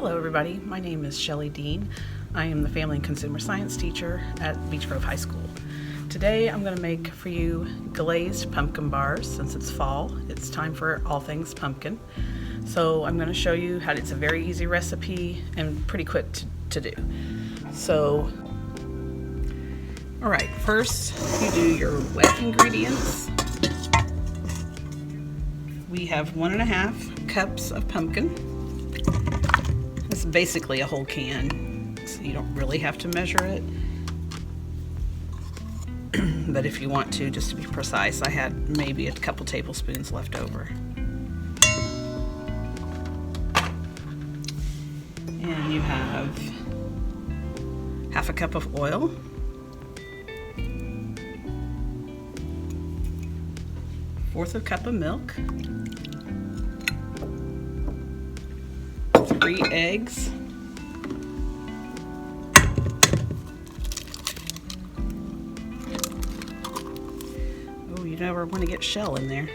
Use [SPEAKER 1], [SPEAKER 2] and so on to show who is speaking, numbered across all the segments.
[SPEAKER 1] Hello everybody, my name is Shelley Dean. I am the Family and Consumer Science teacher at Beech Grove High School. Today I'm going to make for you glazed pumpkin bars. Since it's fall, it's time for all things pumpkin. So I'm going to show you how it's a very easy recipe and pretty quick to do. So, alright, first you do your wet ingredients. We have 1.5 cups of pumpkin. This is basically a whole can, so you don't really have to measure it. But if you want to, just to be precise, I had maybe a couple tablespoons left over. And you have 1/2 cup of oil, a cup of milk, 3 eggs, oh, you never want to get shell in there.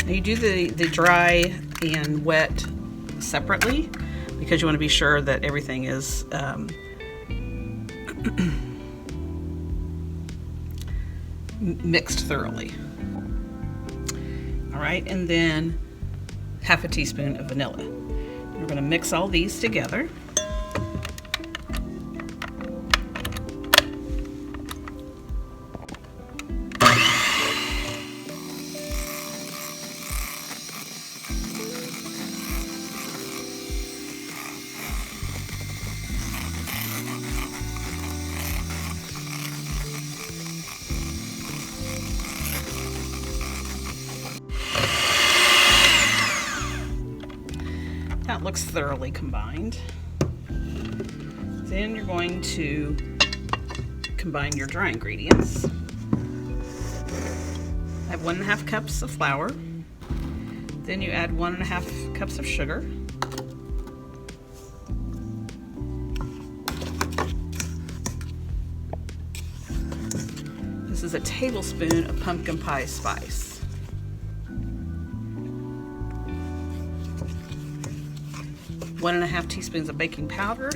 [SPEAKER 1] Now you do the dry and wet separately because you want to be sure that everything is mixed thoroughly. All right, and then 1/2 teaspoon of vanilla. We're going to mix all these together. That looks thoroughly combined. Then you're going to combine your dry ingredients. I have 1.5 cups of flour. Then you add 1.5 cups of sugar. This is a tablespoon of pumpkin pie spice. 1.5 teaspoons of baking powder,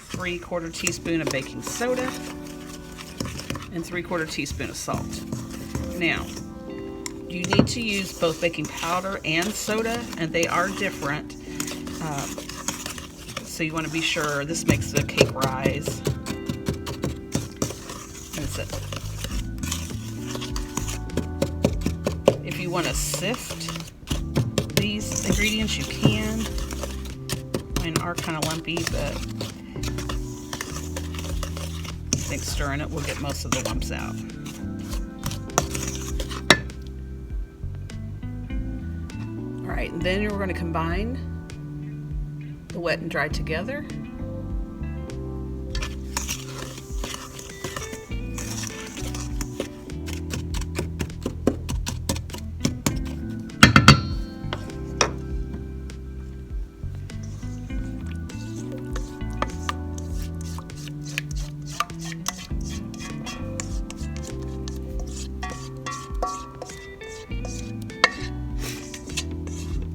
[SPEAKER 1] 3/4 teaspoon of baking soda, and 3/4 teaspoon of salt. Now, you need to use both baking powder and soda, and they are different. So you want to be sure. This makes the cake rise. That's it. If you want to sift these ingredients, you can. Mine are kind of lumpy, but I think stirring it will get most of the lumps out. All right, and then you're going to combine the wet and dry together.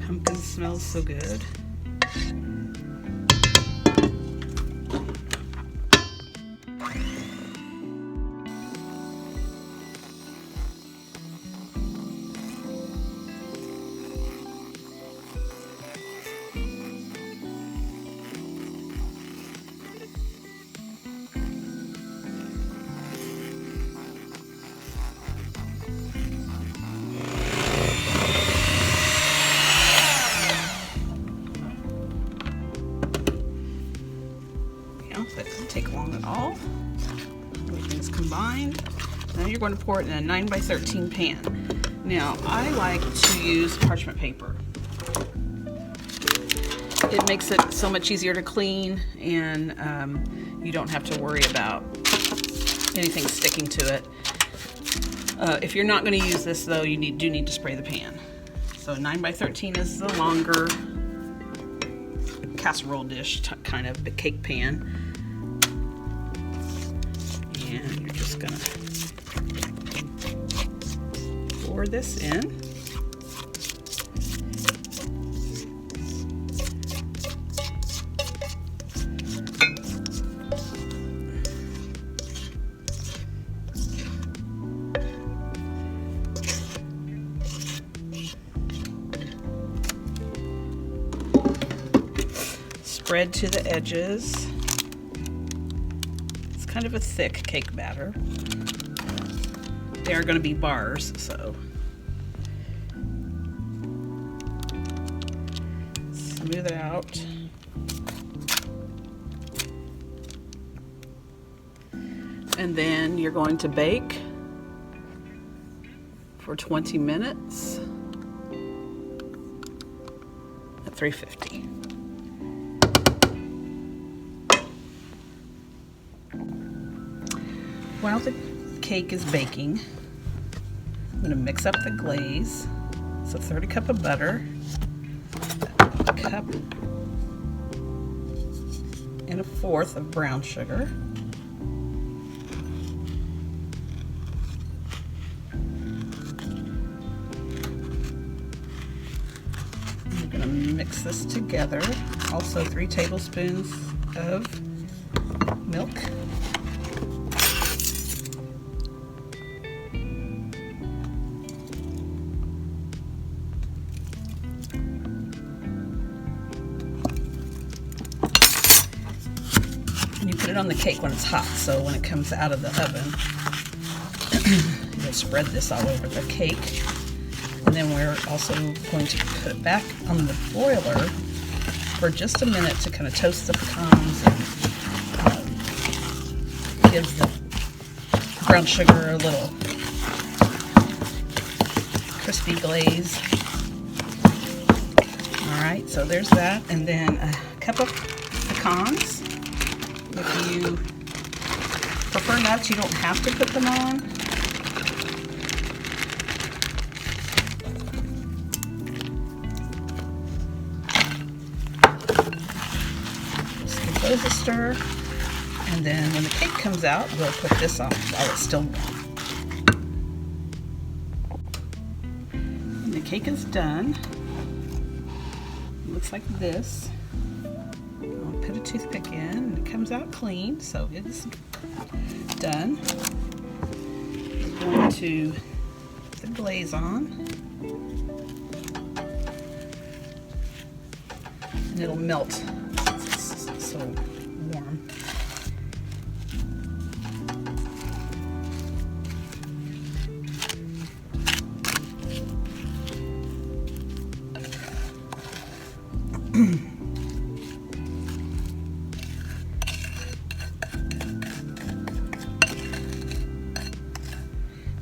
[SPEAKER 1] Pumpkin smells so good. That doesn't take long at all. Everything's combined. Now you're going to pour it in a 9x13 pan. Now I like to use parchment paper. It makes it so much easier to clean, and you don't have to worry about anything sticking to it. If you're not going to use this though, you do need to spray the pan. So 9x13 is the longer casserole dish kind of cake pan. And you're just gonna pour this in. Spread to the edges. It's kind of a thick cake batter. They are going to be bars, so smooth it out. And then you're going to bake for 20 minutes at 350. While the cake is baking, I'm going to mix up the glaze. So 1/3 cup of butter, a cup and 1/4 of brown sugar, I'm going to mix this together. Also 3 tablespoons of milk. You put it on the cake when it's hot, so when it comes out of the oven, you'll spread this all over the cake. And then we're also going to put it back on the broiler for just a minute to kind of toast the pecans and give the brown sugar a little crispy glaze. All right, so there's that. And then a cup of pecans. If you prefer nuts, you don't have to put them on. Just give those a stir. And then when the cake comes out, we'll put this on while it's still warm. And the cake is done. It looks like this. Put a toothpick in and it comes out clean, so it's done. We're going to put the glaze on and it'll melt since it's so warm.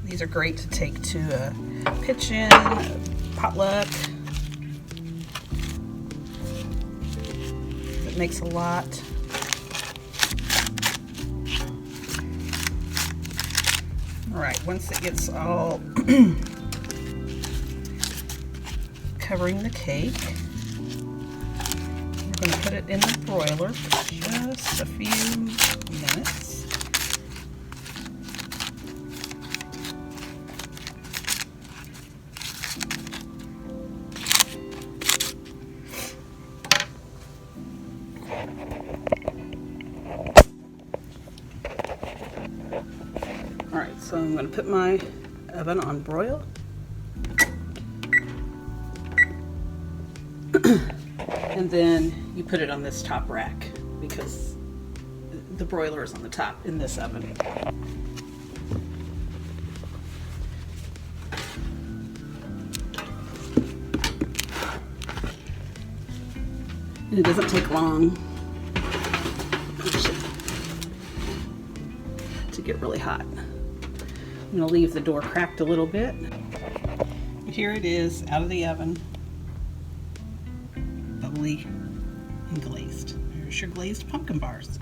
[SPEAKER 1] These are great to take to a pitch-in, a potluck. It makes a lot. All right, once it gets all covering the cake, we're going to put it in the broiler for just a few minutes. Alright, so I'm going to put my oven on broil. And then you put it on this top rack because the broiler is on the top in this oven. And it doesn't take long to get really hot. I'm going to leave the door cracked a little bit. Here it is out of the oven, bubbly and glazed. There's your glazed pumpkin bars.